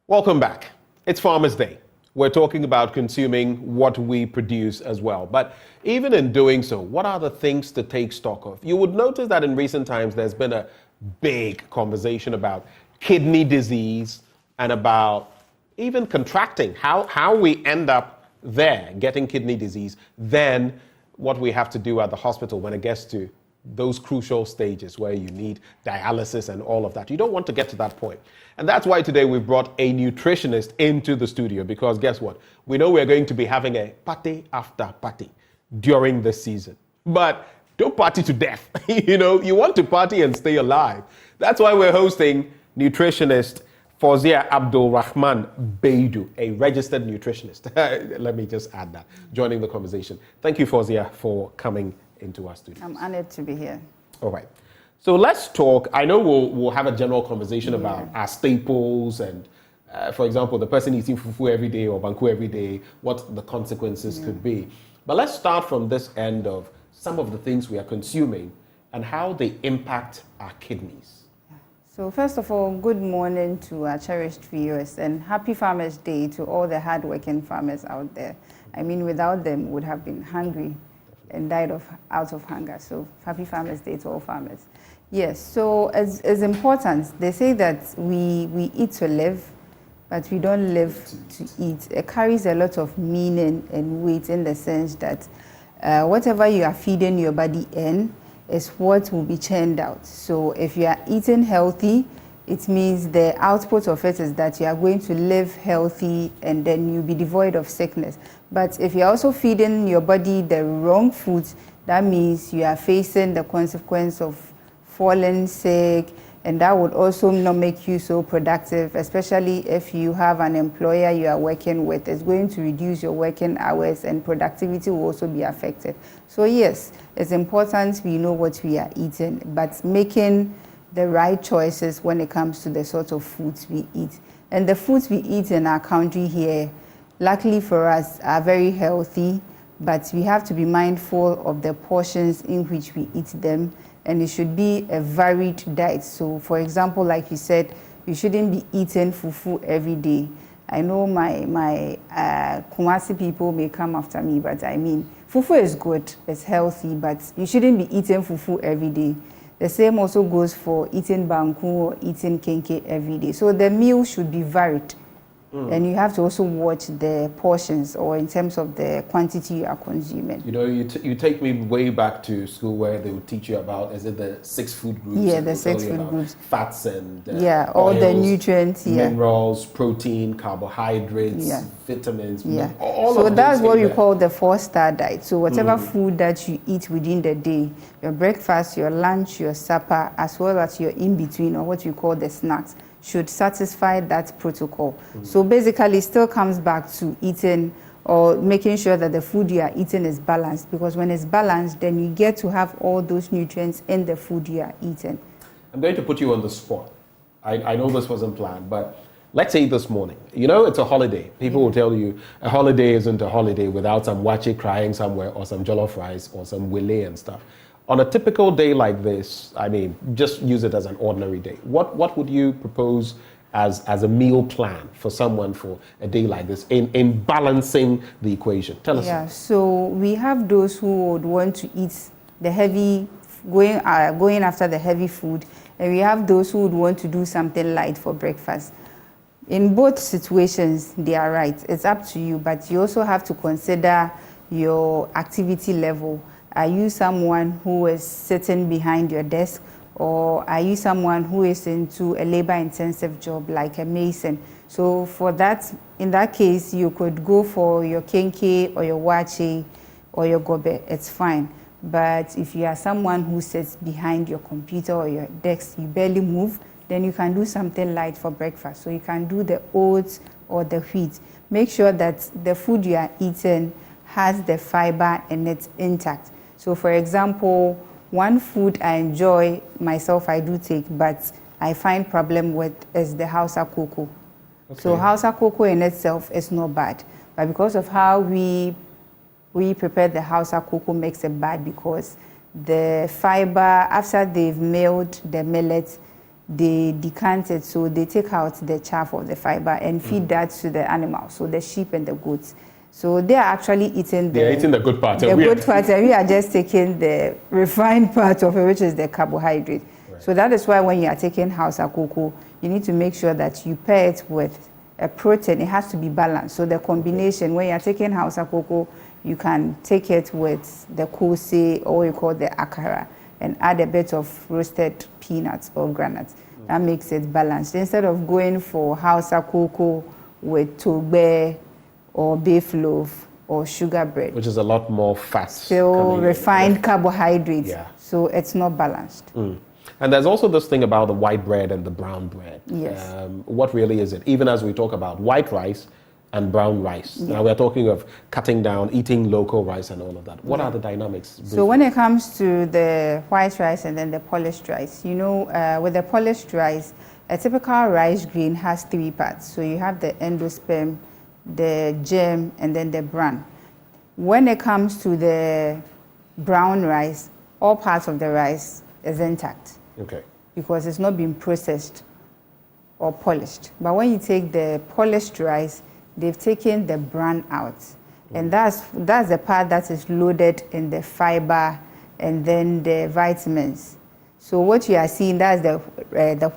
Welcome back. It's Farmers Day. We're talking about consuming what we produce as well. But even in doing so, what are the things to take stock of? You would notice that in recent times, there's been a big conversation about kidney disease and about even contracting, how we end up there, getting kidney disease, then what we have to do at the hospital when it gets to those crucial stages where you need dialysis and all of that. You don't want to get to that point. And that's why today we've brought a nutritionist into the studio, because guess what? We know we're going to be having a party after party during this season. But don't party to death. You want to party and stay alive. That's why we're hosting nutritionist Fauzia Abdul Rahman Beidu, a registered nutritionist. Let me just add that, joining the conversation. Thank you, Fauzia, for coming into our studio. I'm honored to be here. All right. So let's talk. I know we'll have a general conversation about our staples and, for example, the person eating fufu every day or banku every day, what the consequences could be. But let's start from this end of some of the things we are consuming and how they impact our kidneys. So first of all, good morning to our cherished viewers and happy Farmers Day to all the hardworking farmers out there. I mean, without them, we would have been hungry and died out of hunger. So happy Farmers Day to all farmers. Yes, so as important, they say that we eat to live, but we don't live to eat. It carries a lot of meaning and weight in the sense that whatever you are feeding your body in is what will be churned out. So if you are eating healthy, it means the output of it is that you are going to live healthy and then you'll be devoid of sickness. But if you're also feeding your body the wrong foods, that means you are facing the consequence of falling sick, and that would also not make you so productive, especially if you have an employer you are working with. It's going to reduce your working hours and productivity will also be affected. So yes, it's important we know what we are eating, but making the right choices when it comes to the sort of foods we eat. And the foods we eat in our country here, luckily for us, are very healthy, but we have to be mindful of the portions in which we eat them, and it should be a varied diet. So for example, like you said, you shouldn't be eating fufu every day. I know my Kumasi people may come after me, but I mean, fufu is good, it's healthy, but you shouldn't be eating fufu every day. The same also goes for eating banku or eating kenke every day. So the meal should be varied. And you have to also watch the portions or in terms of the quantity you are consuming. You take me way back to school where they would teach you about, is it the 6 food groups? Yeah, the 6 food groups. Fats and all oils, the nutrients, minerals, protein, carbohydrates, vitamins. So that's what we call the 4-star diet. So whatever food that you eat within the day, your breakfast, your lunch, your supper, as well as your in-between or what you call the snacks, should satisfy that protocol. So basically it still comes back to eating or making sure that the food you are eating is balanced, because when it's balanced, then you get to have all those nutrients in the food you are eating. I'm going to put you on the spot. I know this wasn't planned, but let's say this morning, it's a holiday. People will tell you a holiday isn't a holiday without some wache crying somewhere or some jollof rice or some wile and stuff. On a typical day like this, I mean, just use it as an ordinary day. What would you propose as a meal plan for someone for a day like this in balancing the equation? Tell us. Yeah, so we have those who would want to eat the heavy, going after the heavy food, and we have those who would want to do something light for breakfast. In both situations, they are right. It's up to you, but you also have to consider your activity level. Are you someone who is sitting behind your desk, or are you someone who is into a labor-intensive job like a mason? So for that, in that case, you could go for your kenke or your wache or your gobe. It's fine. But if you are someone who sits behind your computer or your desk, you barely move, then you can do something light for breakfast. So you can do the oats or the wheat. Make sure that the food you are eating has the fiber and it's intact. So for example, one food I enjoy myself, I do take, but I find problem with is the Hausa cocoa. Okay. So Hausa cocoa in itself is not bad, but because of how we prepare the Hausa cocoa makes it bad, because the fiber, after they've milled the millet, they decant it, so they take out the chaff of the fiber and feed that to the animals, so the sheep and the goats. So they are actually eating they're eating the good part. The good part, and we are just taking the refined part of it, which is the carbohydrate. Right. So that is why when you are taking Hausa cocoa, you need to make sure that you pair it with a protein. It has to be balanced. So the combination, when you are taking Hausa cocoa, you can take it with the kose, or what you call the akara, and add a bit of roasted peanuts or granuts. That makes it balanced. Instead of going for Hausa cocoa with togbe or beef loaf or sugar bread, which is a lot more fat, still refined carbohydrates. Yeah. So it's not balanced. And there's also this thing about the white bread and the brown bread. Yes. What really is it? Even as we talk about white rice and brown rice. Yeah. Now we're talking of cutting down, eating local rice and all of that. What are the dynamics? Briefly? So when it comes to the white rice and then the polished rice, you know, with the polished rice, a typical rice grain has 3 parts. So you have the endosperm, the germ, and then the bran. When it comes to the brown rice, all parts of the rice is intact. Okay. Because it's not been processed or polished. But when you take the polished rice, they've taken the bran out. And that's the part that is loaded in the fiber and then the vitamins. So what you are seeing, that's the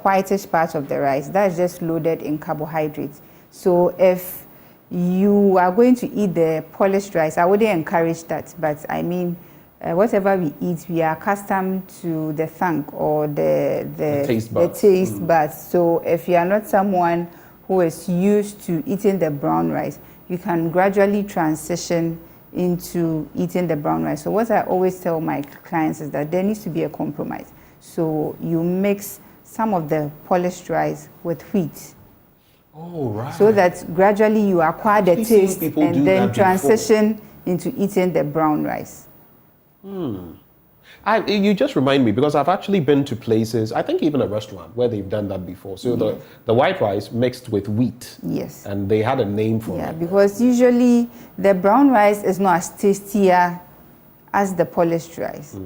whitish part of the rice. That's just loaded in carbohydrates. So if you are going to eat the polished rice, I wouldn't encourage that. But I mean, whatever we eat, we are accustomed to the thunk or the taste buds. So if you are not someone who is used to eating the brown rice, you can gradually transition into eating the brown rice. So what I always tell my clients is that there needs to be a compromise. So you mix some of the polished rice with wheat. Oh, right. So that gradually you acquire the taste and then transition into eating the brown rice. You just remind me, because I've actually been to places, I think even a restaurant, where they've done that before. So the white rice mixed with wheat. Yes. And they had a name for it. Yeah, because usually the brown rice is not as tastier as the polished rice.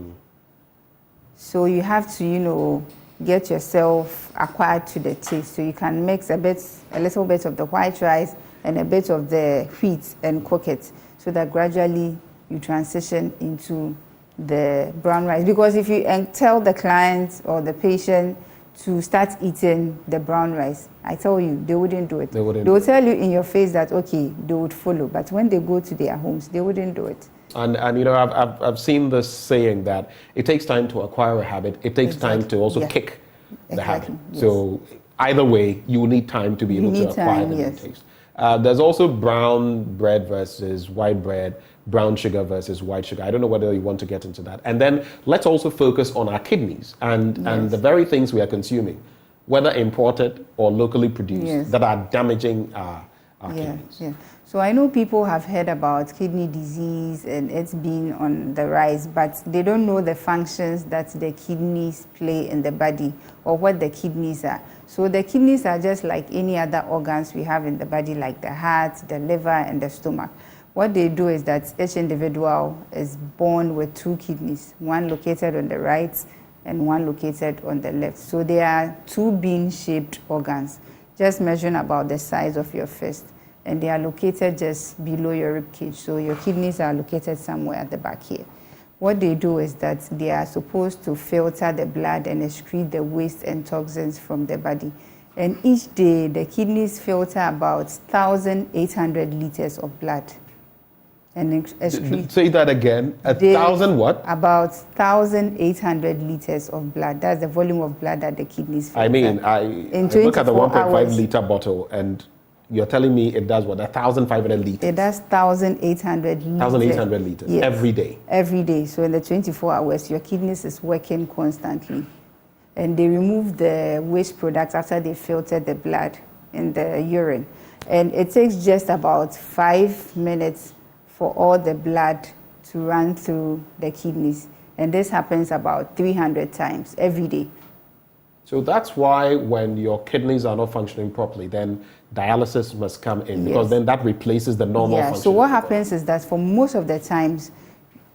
So you have to, get yourself acquired to the taste. So you can mix a little bit of the white rice and a bit of the wheat and cook it, so that gradually you transition into the brown rice. Because if you tell the client or the patient to start eating the brown rice, I tell you, they wouldn't do it. They will tell you in your face that, okay, they would follow. But when they go to their homes, they wouldn't do it. And I've seen this saying that it takes time to acquire a habit. It takes time to also kick the habit. Yes. So either way, you need time to be able to acquire the new taste. There's also brown bread versus white bread, brown sugar versus white sugar. I don't know whether you want to get into that. And then let's also focus on our kidneys and the very things we are consuming, whether imported or locally produced, that are damaging our kidneys. Yeah. So I know people have heard about kidney disease and it's been on the rise, but they don't know the functions that the kidneys play in the body or what the kidneys are. So the kidneys are just like any other organs we have in the body, like the heart, the liver, and the stomach. What they do is that each individual is born with 2 kidneys, one located on the right and one located on the left. So they are 2 bean-shaped organs, just measuring about the size of your fist. And they are located just below your rib cage. So your kidneys are located somewhere at the back here. What they do is that they are supposed to filter the blood and excrete the waste and toxins from the body. And each day, the kidneys filter about 1,800 liters of blood. And excrete. Say that again. 1,000 what? About 1,800 liters of blood. That's the volume of blood that the kidneys filter. I mean, I look at the 1.5 liter bottle and you're telling me it does what? 1,500 liters? It does 1,800 liters. 1,800 liters every day? Every day. So in the 24 hours, your kidneys is working constantly. And they remove the waste products after they filtered the blood in the urine. And it takes just about 5 minutes for all the blood to run through the kidneys. And this happens about 300 times every day. So that's why when your kidneys are not functioning properly, then dialysis must come in, because then that replaces the normal function. So what happens is that for most of the times,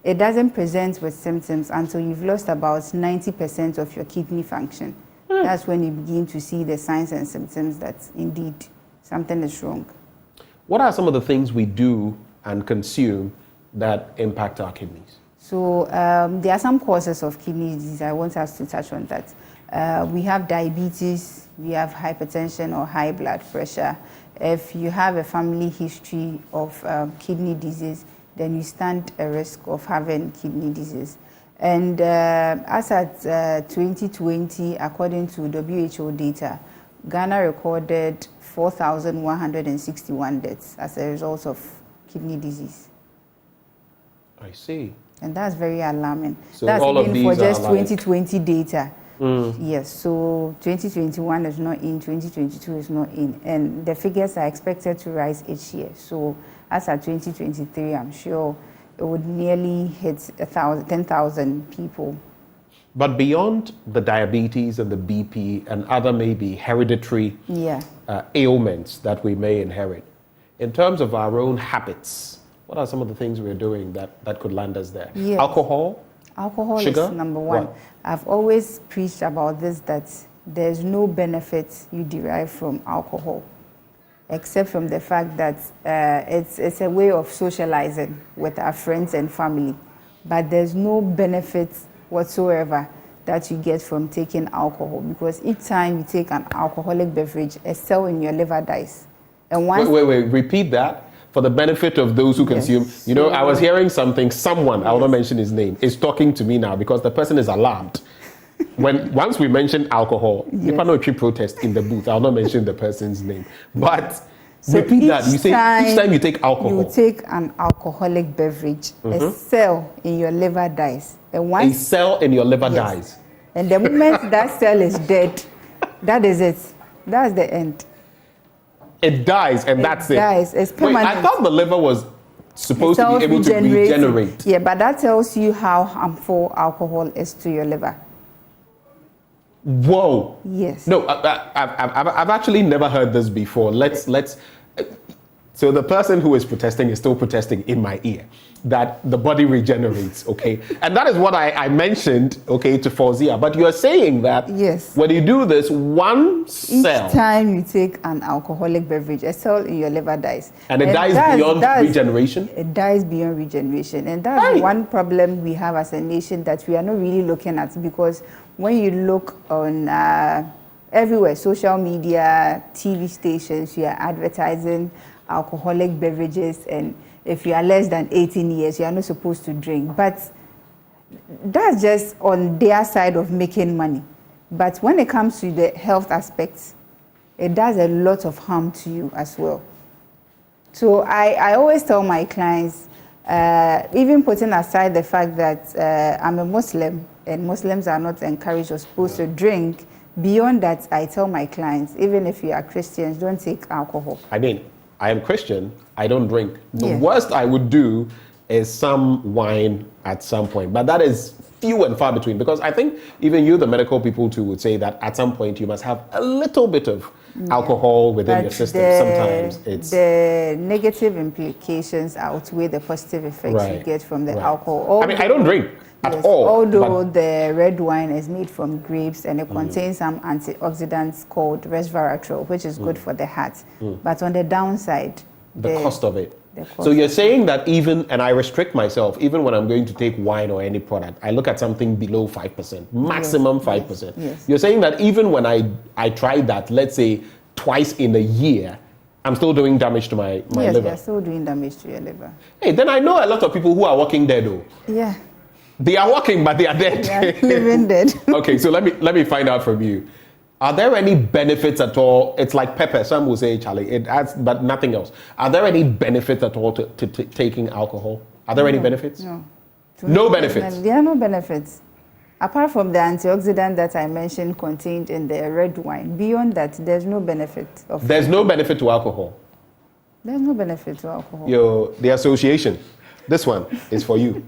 it doesn't present with symptoms until you've lost about 90% of your kidney function. That's when you begin to see the signs and symptoms that indeed something is wrong. What are some of the things we do and consume that impact our kidneys? So there are some causes of kidney disease. I want us to touch on that. We have diabetes, we have hypertension or high blood pressure. If you have a family history of kidney disease, then you stand a risk of having kidney disease. And as at 2020, according to WHO data, Ghana recorded 4,161 deaths as a result of kidney disease. I see. And that's very alarming. So that's all even of these for just are like 2020 data. Yes, so 2021 is not in, 2022 is not in, and the figures are expected to rise each year. So as at 2023, I'm sure it would nearly hit 10,000 people. But beyond the diabetes and the BP and other maybe hereditary ailments that we may inherit, in terms of our own habits, what are some of the things we're doing that could land us there? Yes. Alcohol? Sugar is number one. What? I've always preached about this, that there's no benefit you derive from alcohol, except from the fact that it's a way of socializing with our friends and family. But there's no benefit whatsoever that you get from taking alcohol, because each time you take an alcoholic beverage, a cell in your liver dies. And once wait, repeat that. For the benefit of those who consume, you know, I was hearing something, someone, I will not mention his name, is talking to me now because the person is alarmed. Once we mention alcohol, if I know a protest in the booth, I'll not mention the person's name. But so repeat that. You say each time you take alcohol. You take an alcoholic beverage, a cell in your liver dies. And once a cell in your liver dies. And the moment that cell is dead, that is it. That's the end. It dies, and that's it. It dies. It's permanent. Wait, I thought the liver was supposed to be able to regenerate. Yeah, but that tells you how harmful alcohol is to your liver. Whoa. Yes. No, I've actually never heard this before. Let's. So the person who is protesting is still protesting in my ear that the body regenerates, okay? And that is what I mentioned, okay, to Fauzia. But you're saying that when you do this, one cell... Each time you take an alcoholic beverage, a cell in your liver dies. And it dies beyond regeneration? It dies beyond regeneration. And that's one problem we have as a nation that we are not really looking at, because when you look on everywhere, social media, TV stations, you are advertising alcoholic beverages, and if you are less than 18 years, you are not supposed to drink. But that's just on their side of making money. But when it comes to the health aspects, it does a lot of harm to you as well. So I always tell my clients, even putting aside the fact that I'm a Muslim and Muslims are not encouraged or supposed to drink, beyond that, I tell my clients, even if you are Christians, don't take alcohol. I mean, I am Christian, I don't drink. The worst I would do is some wine at some point. But that is few and far between, because I think even you, the medical people too, would say that at some point you must have a little bit of alcohol within your system. Sometimes it's... The negative implications outweigh the positive effects you get from the alcohol. Although, I mean, I don't drink at all. Although the red wine is made from grapes and it contains some antioxidants called resveratrol, which is good for the heart. But on the downside, the cost of it. So you're saying that even, and I restrict myself, even when I'm going to take wine or any product, I look at something below 5%, maximum 5%. Yes. You're saying that even when I try that, let's say twice in a year, I'm still doing damage to my liver. Yes, you're still doing damage to your liver. Hey, then I know a lot of people who are walking dead though. Yeah. They are walking, but they are dead. They are living dead. Okay, so let me find out from you. Are there any benefits at all? It's like pepper. Some will say, Charlie, it adds, but nothing else. Are there any benefits at all to taking alcohol? Are there any benefits? No. No benefits? There are no benefits. Apart from the antioxidant that I mentioned contained in the red wine. Beyond that, there's no benefit. There's no benefit to alcohol? There's no benefit to alcohol. The association, this one is for you.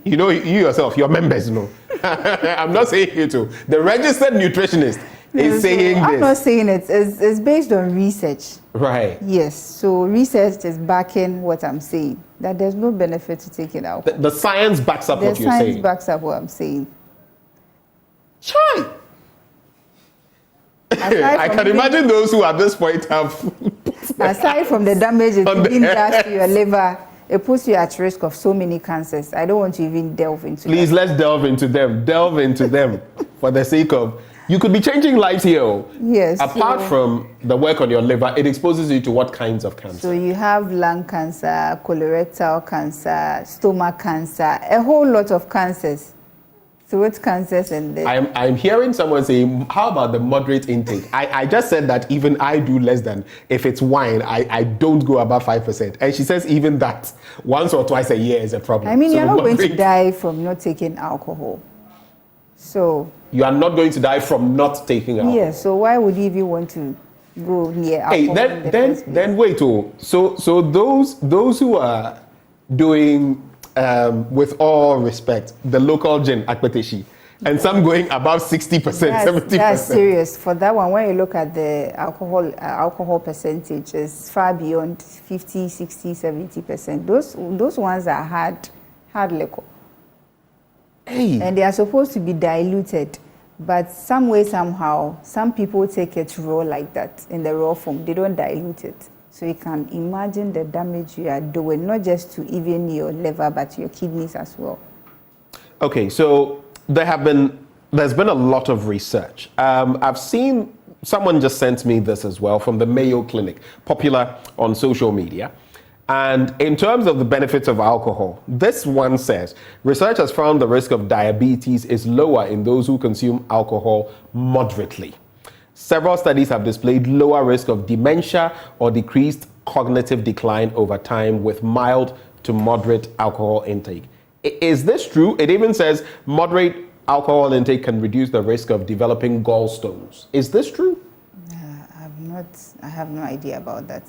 You know, you yourself, your members know. I'm not saying you too. The registered nutritionist is saying this. I'm not saying it. It's based on research. Right. Yes. So research is backing what I'm saying. That there's no benefit to taking alcohol. The science backs up what you're saying. The science backs up what I'm saying. Chai! I can imagine those who at this point have. Aside from the damage it even does to your liver, it puts you at risk of so many cancers. I don't want to even delve into Please, that. let's delve into them. Delve into them for the sake of. You could be changing lives here. Yes. Apart from the work on your liver, it exposes you to what kinds of cancer? So you have lung cancer, colorectal cancer, stomach cancer, a whole lot of cancers. Throat cancers and the... I'm hearing someone saying, how about the moderate intake? I just said that even I do less than, if it's wine, I don't go above 5%. And she says even that once or twice a year is a problem. I mean, so you're not going to die from not taking alcohol. So... You are not going to die from not taking alcohol. Yeah, so why would you even want to go near alcohol? Hey, then wait. So those who are doing, with all respect, the local gin akpeteshi, and some going above 60%, 70%. That's serious. For that one, when you look at the alcohol percentage, it's far beyond 50, 60, 70%. Those ones are hard liquor. Hey. And they are supposed to be diluted, but some way, somehow, some people take it raw like that, in the raw form. They don't dilute it. So you can imagine the damage you are doing, not just to even your liver, but your kidneys as well. Okay, so there's been a lot of research. I've seen, someone just sent me this as well from the Mayo Clinic, popular on social media. And in terms of the benefits of alcohol, this one says, research has found the risk of diabetes is lower in those who consume alcohol moderately. Several studies have displayed lower risk of dementia or decreased cognitive decline over time with mild to moderate alcohol intake. Is this true? It even says moderate alcohol intake can reduce the risk of developing gallstones. Is this true? I have no idea about that.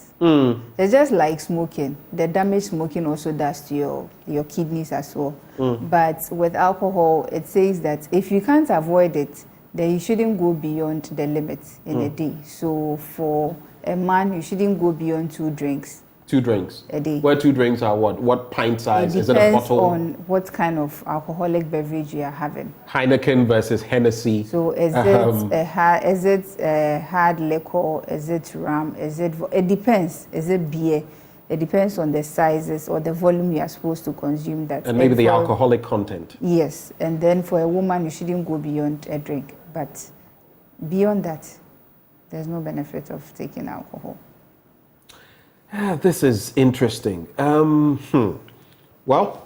It's just like smoking. The damage smoking also does to your kidneys as well. But with alcohol, it says that if you can't avoid it, then you shouldn't go beyond the limit in a day. So for a man, you shouldn't go beyond 2 drinks. 2 drinks a day. Where 2 drinks are what? What pint size? Is it a bottle? On what kind of alcoholic beverage you are having. Heineken versus Hennessy. So is it a hard liquor? Is it rum? It depends. Is it beer? It depends on the sizes or the volume you are supposed to consume that. And maybe the alcoholic content. Yes. And then for a woman, you shouldn't go beyond a drink. But beyond that, there's no benefit of taking alcohol. This is interesting. Well,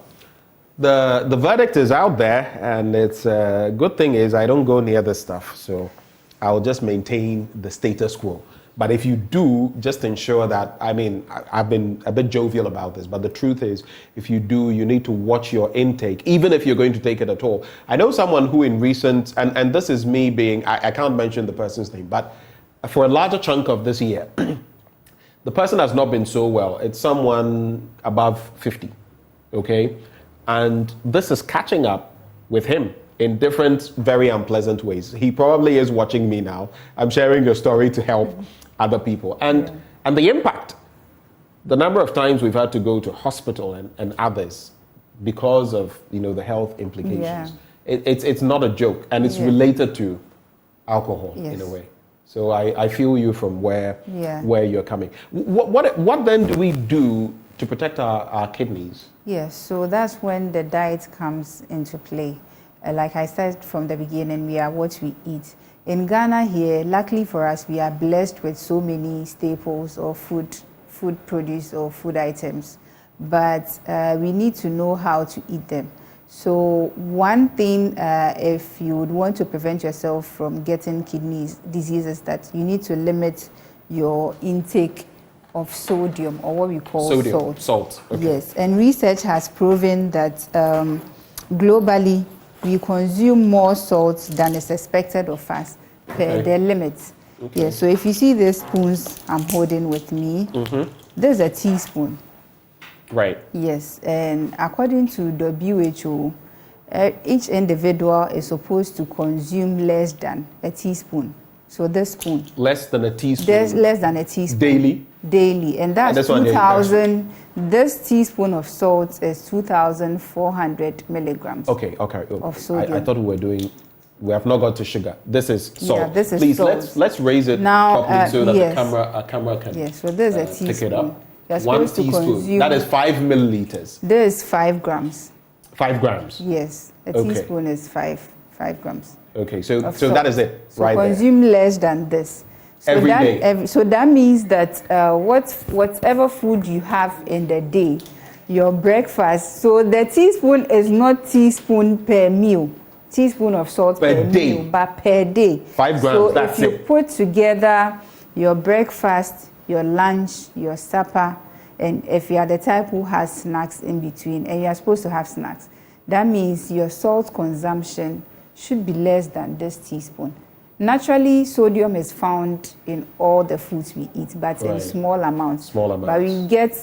the verdict is out there, and it's a good thing is I don't go near this stuff, so I'll just maintain the status quo. But if you do, just ensure that, I mean, I've been a bit jovial about this, but the truth is, if you do, you need to watch your intake, even if you're going to take it at all. I know someone who in recent, and this is me being, I can't mention the person's name, but for a larger chunk of this year, the person has not been so well. It's someone above 50, okay? And this is catching up with him in different, very unpleasant ways. He probably is watching me now. I'm sharing your story to help other people. And the impact, the number of times we've had to go to hospital and others because of, the health implications. Yeah. It's not a joke, and it's related to alcohol in a way. So I feel you from where you're coming. What then do we do to protect our kidneys? Yes, so that's when the diet comes into play. Like I said from the beginning, we are what we eat. In Ghana here, luckily for us, we are blessed with so many staples or food produce or food items. But we need to know how to eat them. So one thing, if you would want to prevent yourself from getting kidney diseases, that you need to limit your intake of sodium, or what we call salt. Okay. Yes, and research has proven that globally we consume more salt than is expected of us per the limits. Okay. Yes, so if you see the spoons I'm holding with me, there's a teaspoon. Right. Yes, and according to WHO, each individual is supposed to consume less than a teaspoon. So this spoon. Less than a teaspoon? There's less than a teaspoon. Daily? Daily. And that's 2,000. This teaspoon of salt is 2,400 milligrams. Okay. Of sodium. I thought we were doing We have not got to sugar. This is salt. Yeah, this is Please, salt. let's raise it Now, properly so that yes. a camera can Yes, so this is a pick it teaspoon. up. You're 1 supposed to teaspoon. consume. That is 5 milliliters. This is 5 grams. 5 grams. Yes, a Okay. teaspoon is 5 grams. Okay, so Of that salt. is it, So right there. consume less than this. So Every that, day. So that means that whatever food you have in the day, your breakfast. So the teaspoon is not teaspoon per meal, teaspoon of salt Per per day. meal, but per day. 5 grams, So that's if you it. put together your breakfast, your lunch, your supper, and if you are the type who has snacks in between, and you are supposed to have snacks, that means your salt consumption should be less than this teaspoon. Naturally, sodium is found in all the foods we eat, but in Right. small amounts. Small amounts. But we get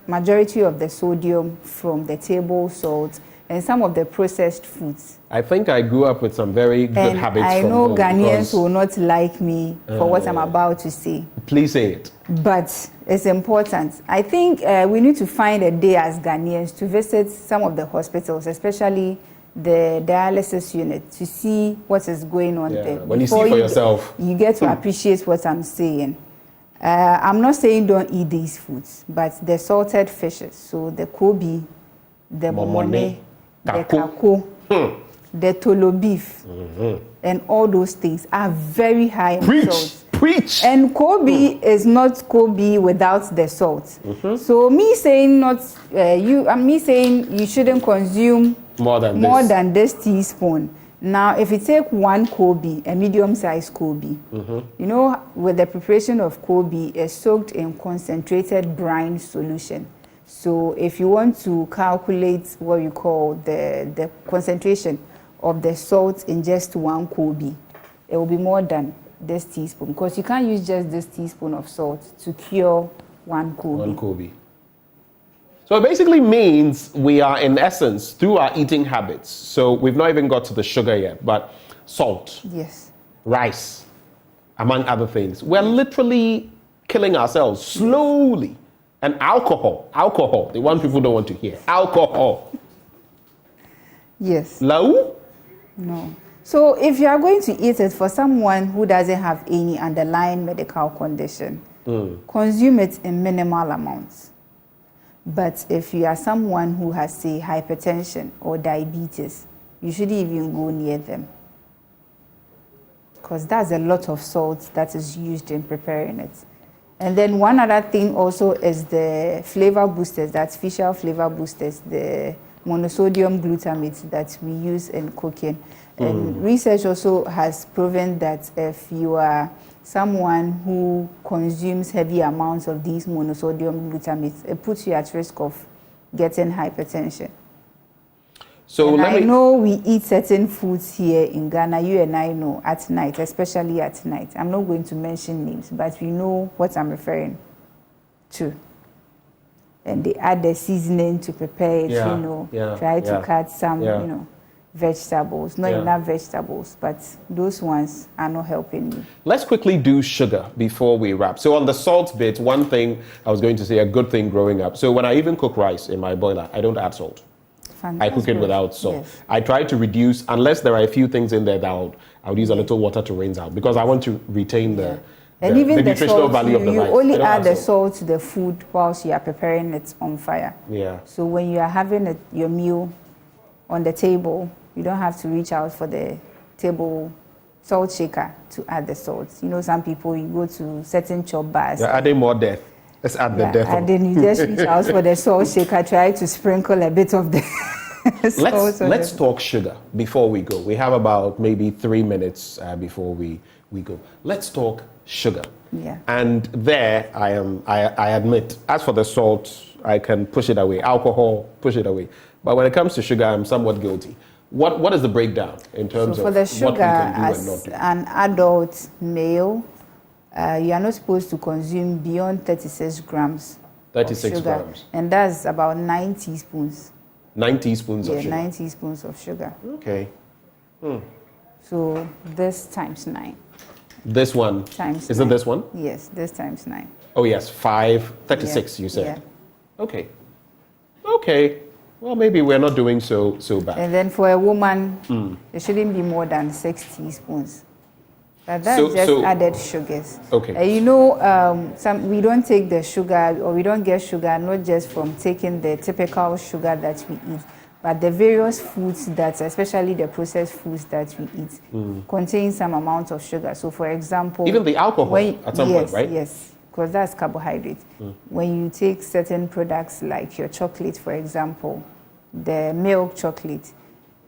majority of the sodium from the table salt and some of the processed foods. I think I grew up with some very good And habits I from know home Ghanaians because- will not like me for what I'm about to say, Please say it. but it's important. I think we need to find a day as Ghanaians to visit some of the hospitals, especially the dialysis unit, to see what is going on Yeah, there. when you see Before for yourself. you get to appreciate what I'm saying. I'm not saying don't eat these foods, but the salted fishes, so the kobe, the momone, the kako. kako, the tolo beef, and all those things are very high in Preach, salt. preach. And Kobe is not Kobe without the salt. So me saying me saying you shouldn't consume More than more this. than this teaspoon. Now, if you take 1 Kobe, a medium-sized Kobe, you know, with the preparation of Kobe, it's soaked in concentrated brine solution. So if you want to calculate what you call the concentration of the salt in just 1 Kobe, it will be more than this teaspoon, because you can't use just this teaspoon of salt to cure 1 Kobe. 1 Kobe. So it basically means we are, in essence, through our eating habits. So we've not even got to the sugar yet, but salt, Yes. rice, among other things. We're literally killing ourselves slowly. And alcohol, the one people don't want to hear. Alcohol. Yes. Lau? No. So if you are going to eat it for someone who doesn't have any underlying medical condition, consume it in minimal amounts. But if you are someone who has, say, hypertension or diabetes, you shouldn't even go near them, because that's a lot of salt that is used in preparing it. And then one other thing also is the flavor boosters, the artificial flavor boosters, the monosodium glutamate that we use in cooking. And research also has proven that if you are someone who consumes heavy amounts of these monosodium glutamates, it puts you at risk of getting hypertension. So And let I me. know we eat certain foods here in Ghana, you and I know, at night, especially at night. I'm not going to mention names, but we know what I'm referring to. And they add the seasoning to prepare it, Yeah, you know, yeah, try to yeah, cut some, yeah. you know, vegetables, not Yeah. enough vegetables, but those ones are not helping me. Let's quickly do sugar before we wrap. So on the salt bit, one thing I was going to say, a good thing growing up. So when I even cook rice in my boiler, I don't add salt. I cook it Fantastic. without salt. Yes. I try to reduce, unless there are a few things in there that I would use a little water to rinse out, because I want to retain the And even the nutritional salt, value of the you rice. only I don't add the salt to the food whilst you are preparing it on fire. Yeah. So when you are having your meal on the table, you don't have to reach out for the table salt shaker to add the salt. You know, some people, you go to certain chop bars. You're adding more death. Let's add the death. And then you just reach out for the salt shaker, try to sprinkle a bit of the salt. Let's talk sugar before we go. We have about maybe 3 minutes before we go. Let's talk sugar. Yeah. And there I admit, as for the salt, I can push it away. Alcohol, push it away. But when it comes to sugar, I'm somewhat guilty. What is the breakdown in terms So for of the what sugar, we can do and as not do? an adult male, you are not supposed to consume beyond 36 grams 36 of sugar. grams. And that's about 9 teaspoons. 9 teaspoons of sugar. 9 teaspoons of sugar. Okay. So this times 9. This one. Times Is it 9. this one? Yes, this times 9. Oh, yes. 36, Yeah, you said. yeah. Okay. Okay. Well, maybe we're not doing so bad. And then for a woman, it shouldn't be more than 6 teaspoons. But that's added sugars. Okay. We don't take the sugar, or we don't get sugar not just from taking the typical sugar that we eat, but the various foods that, especially the processed foods that we eat, contain some amount of sugar. So, for example, even the alcohol at some point, right? Yes, because that's carbohydrate. When you take certain products like your chocolate, for example, the milk chocolate,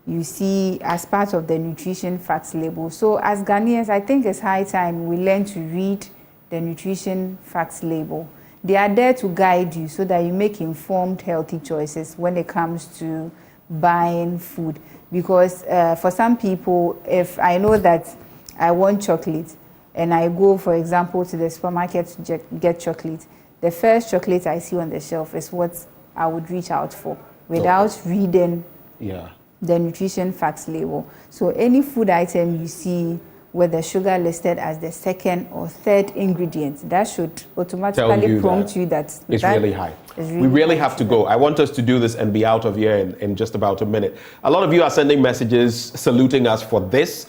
you see as part of the nutrition facts label. So as Ghanaians, I think it's high time we learn to read the nutrition facts label. They are there to guide you so that you make informed, healthy choices when it comes to buying food. Because for some people, if I know that I want chocolate and I go, for example, to the supermarket to get chocolate, the first chocolate I see on the shelf is what I would reach out for without reading the nutrition facts label. So any food item you see with the sugar listed as the second or third ingredient, that should automatically prompt you that it's really high. We really have to go. I want us to do this and be out of here in just about a minute. A lot of you are sending messages saluting us for this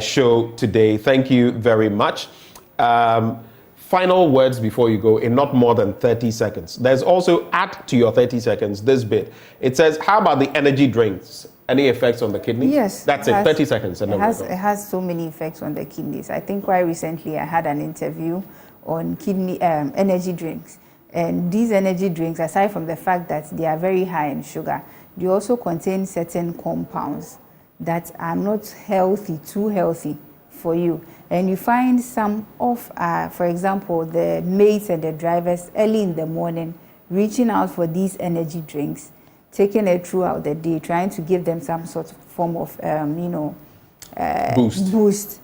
show today. Thank you very much. Final words before you go in not more than 30 seconds. There's also, add to your 30 seconds, this bit. It says, how about the energy drinks? Any effects on the kidneys? Yes. That's it, 30 seconds. And it has so many effects on the kidneys. I think quite recently I had an interview on energy drinks. And these energy drinks, aside from the fact that they are very high in sugar, they also contain certain compounds that are not too healthy for you. And you find some of, for example, the maids and the drivers early in the morning reaching out for these energy drinks, taking it throughout the day, trying to give them some sort of form of, boost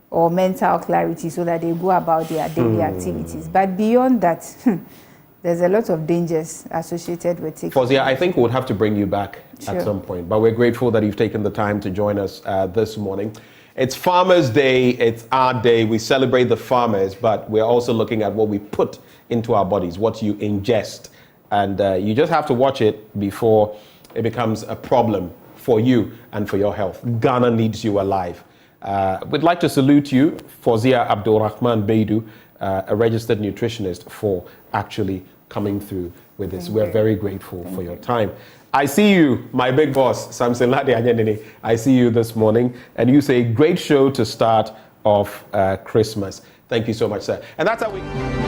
or mental clarity so that they go about their daily activities. But beyond that, there's a lot of dangers associated with taking. Fawzia, I think we'll have to bring you back at some point, but we're grateful that you've taken the time to join us this morning. It's Farmers' Day, it's our day, we celebrate the farmers, but we're also looking at what we put into our bodies, what you ingest. And you just have to watch it before it becomes a problem for you and for your health. Ghana needs you alive. We'd like to salute you, Fawzia Abdulrahman Beidu, a registered nutritionist, for actually coming through with this. We're very grateful for your time. I see you, my big boss, Samson Lade Anyanini. I see you this morning, and you say, great show to start off Christmas. Thank you so much, sir. And that's how we...